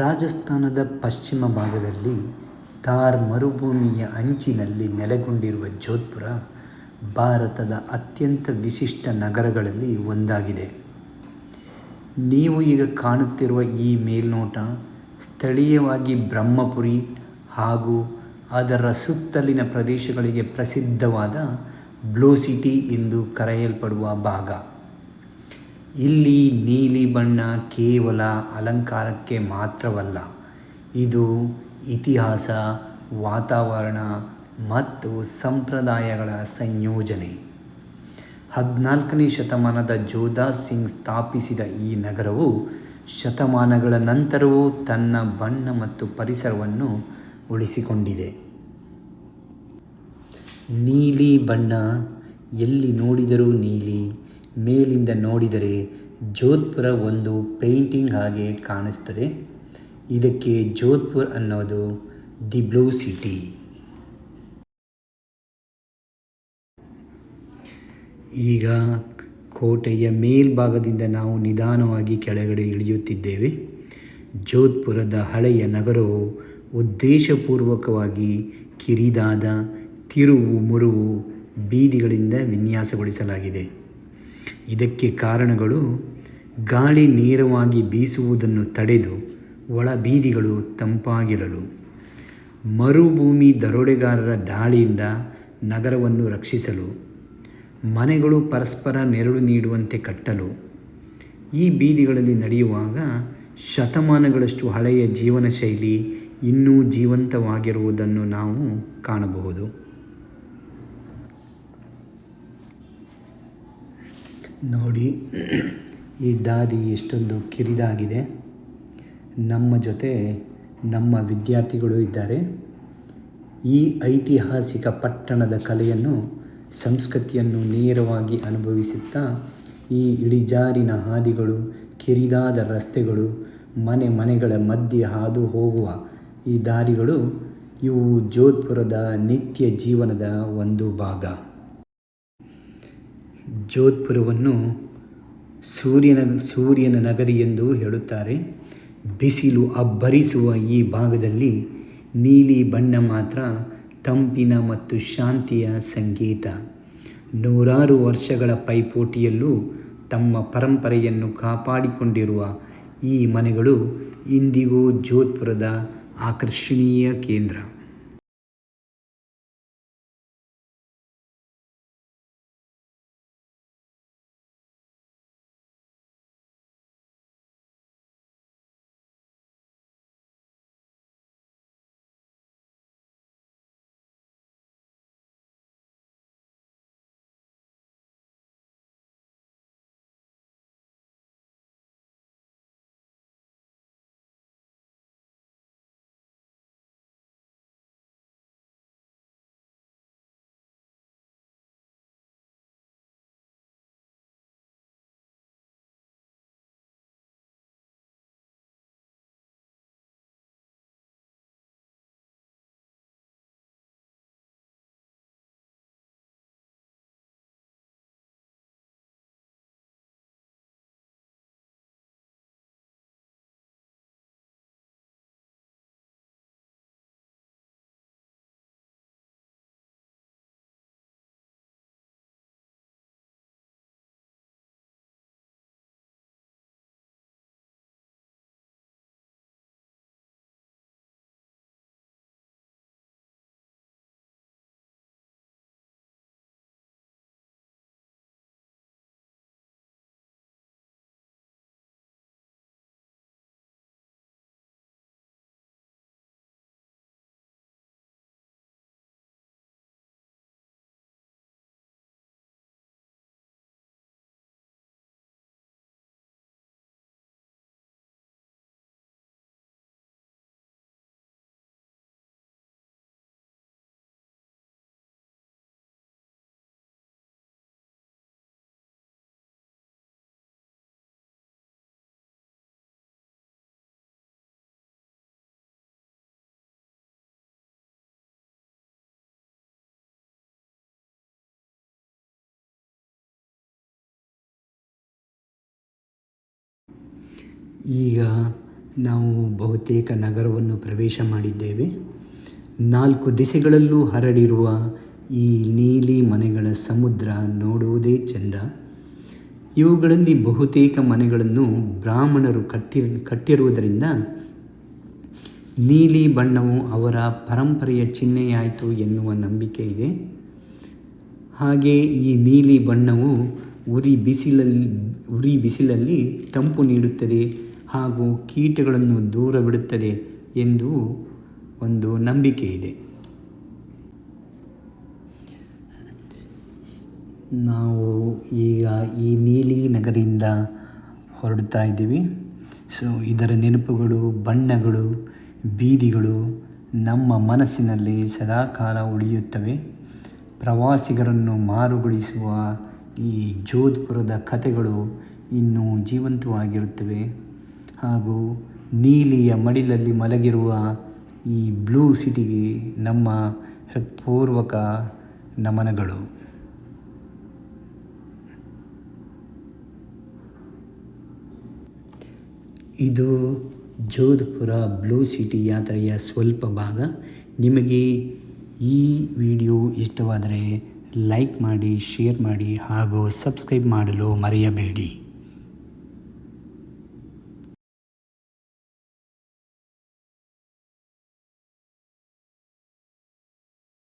ರಾಜಸ್ಥಾನದ ಪಶ್ಚಿಮ ಭಾಗದಲ್ಲಿ ಥಾರ್ ಮರುಭೂಮಿಯ ಅಂಚಿನಲ್ಲಿ ನೆಲೆಗೊಂಡಿರುವ ಜೋಧ್ಪುರ ಭಾರತದ ಅತ್ಯಂತ ವಿಶಿಷ್ಟ ನಗರಗಳಲ್ಲಿ ಒಂದಾಗಿದೆ. ನೀವು ಈಗ ಕಾಣುತ್ತಿರುವ ಈ ಮೇಲ್ನೋಟ ಸ್ಥಳೀಯವಾಗಿ ಬ್ರಹ್ಮಪುರಿ ಹಾಗೂ ಅದರ ಸುತ್ತಲಿನ ಪ್ರದೇಶಗಳಿಗೆ ಪ್ರಸಿದ್ಧವಾದ ಬ್ಲೂ ಸಿಟಿ ಎಂದು ಕರೆಯಲ್ಪಡುವ ಭಾಗ. ಇಲ್ಲಿ ನೀಲಿ ಬಣ್ಣ ಕೇವಲ ಅಲಂಕಾರಕ್ಕೆ ಮಾತ್ರವಲ್ಲ, ಇದು ಇತಿಹಾಸ, ವಾತಾವರಣ ಮತ್ತು ಸಂಪ್ರದಾಯಗಳ ಸಂಯೋಜನೆ. 14ನೇ ಶತಮಾನದ ಜೋಧಾ ಸಿಂಗ್ ಸ್ಥಾಪಿಸಿದ ಈ ನಗರವು ಶತಮಾನಗಳ ನಂತರವೂ ತನ್ನ ಬಣ್ಣ ಮತ್ತು ಪರಿಸರವನ್ನು ಉಳಿಸಿಕೊಂಡಿದೆ. ನೀಲಿ ಬಣ್ಣ, ಎಲ್ಲಿ ನೋಡಿದರೂ ನೀಲಿ. ಮೇಲಿಂದ ನೋಡಿದರೆ ಜೋಧ್ಪುರ ಒಂದು ಪೇಂಟಿಂಗ್ ಹಾಗೆ ಕಾಣಿಸುತ್ತದೆ. ಇದಕ್ಕೆ ಜೋಧ್ಪುರ್ ಅನ್ನೋದು ದಿ ಬ್ಲೂ ಸಿಟಿ. ಈಗ ಕೋಟೆಯ ಮೇಲ್ಭಾಗದಿಂದ ನಾವು ನಿಧಾನವಾಗಿ ಕೆಳಗಡೆ ಇಳಿಯುತ್ತಿದ್ದೇವೆ. ಜೋಧ್ಪುರದ ಹಳೆಯ ನಗರವು ಉದ್ದೇಶಪೂರ್ವಕವಾಗಿ ಕಿರಿದಾದ ತಿರುವು ಮುರುವು ಬೀದಿಗಳಿಂದ ವಿನ್ಯಾಸಗೊಳಿಸಲಾಗಿದೆ. ಇದಕ್ಕೆ ಕಾರಣಗಳು ಗಾಳಿ ನೇರವಾಗಿ ಬೀಸುವುದನ್ನು ತಡೆದು ಒಳಬೀದಿಗಳು ತಂಪಾಗಿರಲು, ಮರುಭೂಮಿ ದರೋಡೆಗಾರರ ದಾಳಿಯಿಂದ ನಗರವನ್ನು ರಕ್ಷಿಸಲು, ಮನೆಗಳು ಪರಸ್ಪರ ನೆರಳು ನೀಡುವಂತೆ ಕಟ್ಟಲು. ಈ ಬೀದಿಗಳಲ್ಲಿ ನಡೆಯುವಾಗ ಶತಮಾನಗಳಷ್ಟು ಹಳೆಯ ಜೀವನ ಶೈಲಿ ಇನ್ನೂ ಜೀವಂತವಾಗಿರುವುದನ್ನು ನಾವು ಕಾಣಬಹುದು. ನೋಡಿ, ಈ ದಾರಿ ಎಷ್ಟೊಂದು ಕಿರಿದಾಗಿದೆ. ನಮ್ಮ ಜೊತೆ ನಮ್ಮ ವಿದ್ಯಾರ್ಥಿಗಳು ಇದ್ದಾರೆ. ಈ ಐತಿಹಾಸಿಕ ಪಟ್ಟಣದ ಕಲೆಯನ್ನು, ಸಂಸ್ಕೃತಿಯನ್ನು ನೇರವಾಗಿ ಅನುಭವಿಸುತ್ತಾ ಈ ಇಳಿಜಾರಿನ ಹಾದಿಗಳು, ಕಿರಿದಾದ ರಸ್ತೆಗಳು, ಮನೆಗಳ ಮಧ್ಯೆ ಹಾದು ಹೋಗುವ ಈ ದಾರಿಗಳು ಇವು ಜೋಧ್ಪುರದ ನಿತ್ಯ ಜೀವನದ ಒಂದು ಭಾಗ. ಜೋಧ್ಪುರವನ್ನು ಸೂರ್ಯನ ನಗರಿ ಎಂದು ಹೇಳುತ್ತಾರೆ. ಬಿಸಿಲು ಅಬ್ಬರಿಸುವ ಈ ಭಾಗದಲ್ಲಿ ನೀಲಿ ಬಣ್ಣ ಮಾತ್ರ ತಂಪಿನ ಮತ್ತು ಶಾಂತಿಯ ಸಂಕೇತ. ನೂರಾರು ವರ್ಷಗಳ ಪೈಪೋಟಿಯಲ್ಲೂ ತಮ್ಮ ಪರಂಪರೆಯನ್ನು ಕಾಪಾಡಿಕೊಂಡಿರುವ ಈ ಮನೆಗಳು ಇಂದಿಗೂ ಜೋಧ್ಪುರದ ಆಕರ್ಷಣೀಯ ಕೇಂದ್ರ. ಈಗ ನಾವು ಬಹುತೇಕ ನಗರವನ್ನು ಪ್ರವೇಶ ಮಾಡಿದ್ದೇವೆ. 4 ದಿಸೆಗಳಲ್ಲೂ ಹರಡಿರುವ ಈ ನೀಲಿ ಮನೆಗಳ ಸಮುದ್ರ ನೋಡುವುದೇ ಚೆಂದ. ಇವುಗಳಲ್ಲಿ ಬಹುತೇಕ ಮನೆಗಳನ್ನು ಬ್ರಾಹ್ಮಣರು ಕಟ್ಟಿರುವುದರಿಂದ ನೀಲಿ ಬಣ್ಣವು ಅವರ ಪರಂಪರೆಯ ಚಿಹ್ನೆಯಾಯಿತು ಎನ್ನುವ ನಂಬಿಕೆ ಇದೆ. ಹಾಗೆ ಈ ನೀಲಿ ಬಣ್ಣವು ಉರಿ ಬಿಸಿಲಲ್ಲಿ ತಂಪು ನೀಡುತ್ತದೆ ಹಾಗೂ ಕೀಟಗಳನ್ನು ದೂರ ಬಿಡುತ್ತದೆ ಎಂದು ಒಂದು ನಂಬಿಕೆ ಇದೆ. ನಾವು ಈಗ ಈ ನೀಲಿ ನಗರದಿಂದ ಹೊರಡ್ತಾ ಇದ್ದೀವಿ. ಇದರ ನೆನಪುಗಳು, ಬಣ್ಣಗಳು, ಬೀದಿಗಳು ನಮ್ಮ ಮನಸ್ಸಿನಲ್ಲಿ ಸದಾಕಾಲ ಉಳಿಯುತ್ತವೆ. ಪ್ರವಾಸಿಗರನ್ನು ಮಾರುಗೊಳಿಸುವ ಈ ಜೋಧ್ಪುರದ ಕಥೆಗಳು ಇನ್ನೂ ಜೀವಂತವಾಗಿರುತ್ತವೆ ಹಾಗೂ ನೀಲಿಯ ಮಡಿಲಲ್ಲಿ ಮಲಗಿರುವ ಈ ಬ್ಲೂ ಸಿಟಿಗೆ ನಮ್ಮ ಹೃತ್ಪೂರ್ವಕ ನಮನಗಳು. ಇದು ಜೋಧ್ಪುರ ಬ್ಲೂ ಸಿಟಿ ಯಾತ್ರೆಯ ಸ್ವಲ್ಪ ಭಾಗ. ನಿಮಗೆ ಈ ವಿಡಿಯೋ ಇಷ್ಟವಾದರೆ ಲೈಕ್ ಮಾಡಿ, ಶೇರ್ ಮಾಡಿ ಹಾಗೂ ಸಬ್ಸ್ಕ್ರೈಬ್ ಮಾಡಲು ಮರೆಯಬೇಡಿ.